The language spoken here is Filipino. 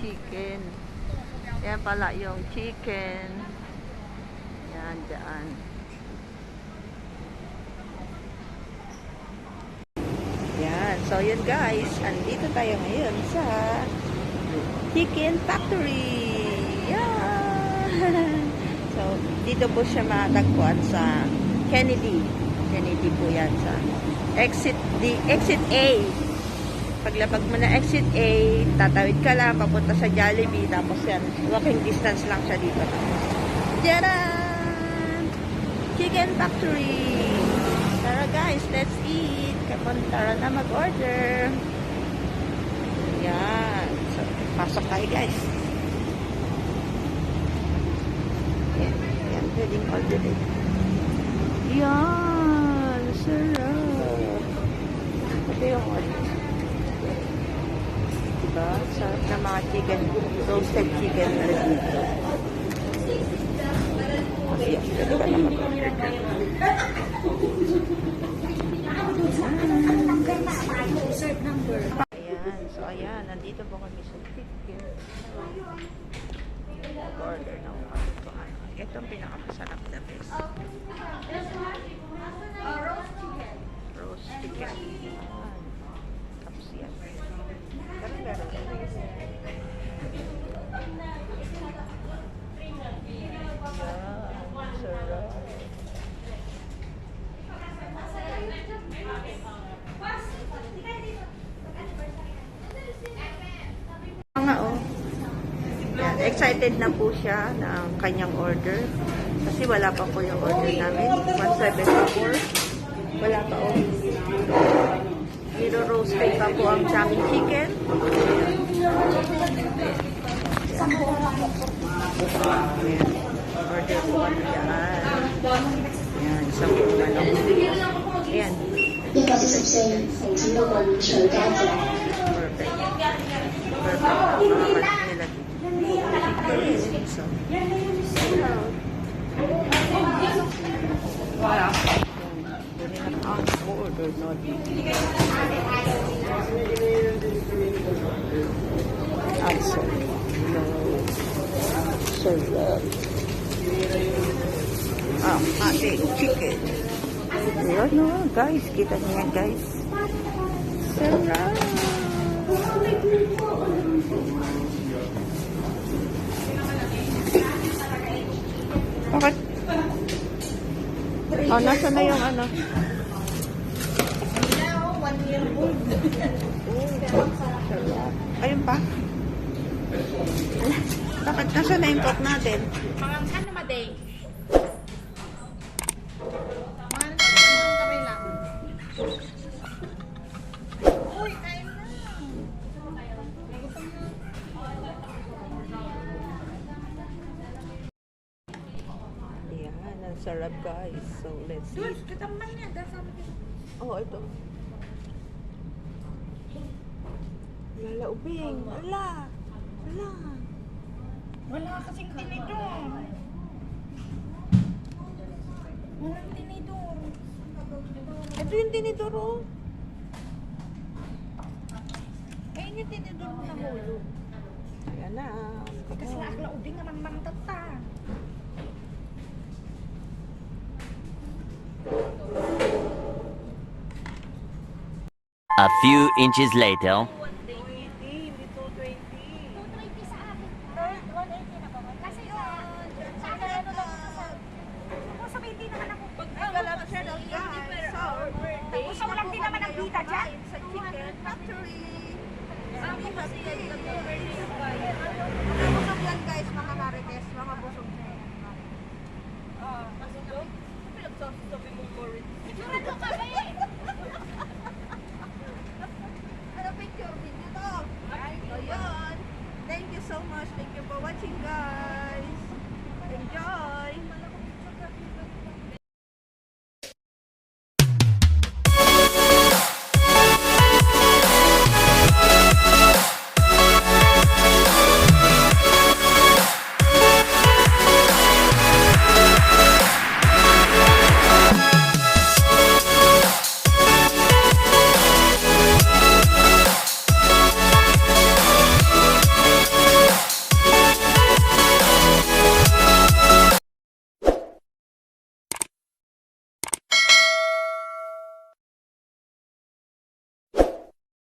chicken. Yan pala yung chicken. Yan, dyan. Yan. So, yun guys. Andito tayo ngayon sa Chicken Factory. Yan. So, dito po siya matagpuan sa Kennedy. Kennedy po yan sa exit A. Paglapag mo na exit A, tatawid ka lang, papunta sa Jollibee, tapos yan, walking distance lang siya dito. Tcharan! Chicken Factory! Tara guys, let's eat! Tara na mag-order. Yan. So, pasok tayo guys. Yan. Yan, pwedeng order din. Yan! Sarap! Ito yung order. Diba? Sarap na mga chicken. Roasted chicken na dito. Kasi ito ka na mag-order ka. Ayan. So, ayan. Nandito po kami sa chicken. Order na ako. Ito ang pinakamasarap na best. Roast chicken. Ayan. Tapos yan. Meron. Sarap. Yan, excited na po siya ng kanyang order. Kasi wala pa po yung order namin. 174. Wala pa po. Niro-roasted pa po ang aming chicken. Ayan. Order po kami yan. Ayan, isang po manok. Ayan. Perfect. So, wala. Order not. Sarap. Ating chicken. Ayan no, guys. Kita niyo yan, guys. Sarap. Bakit? Oh, nasa na yung ano? Ayun pa. Bakit nasa na yung coke natin? Ano maday? Kamay lang. Uy, kain na. Ayan, ang sarap guys. So, let's eat. Kataman niya. Oh, ito. Lala, ubing. Ala. Ala. Wala kasing tinidor. Walang tinidor. Ito yung tinidor, oh. Ayun yung tinidor mo na mulo. Ayan na. Kasi nakakala ubing naman mantata. A few inches later. Sa Chicken Factory. Busog yan guys, mga marites, mga busog na yan. Pinagsasabi mong boring. Ano picture? Video to. So yun. Thank you so much. Thank you for watching guys. Enjoy.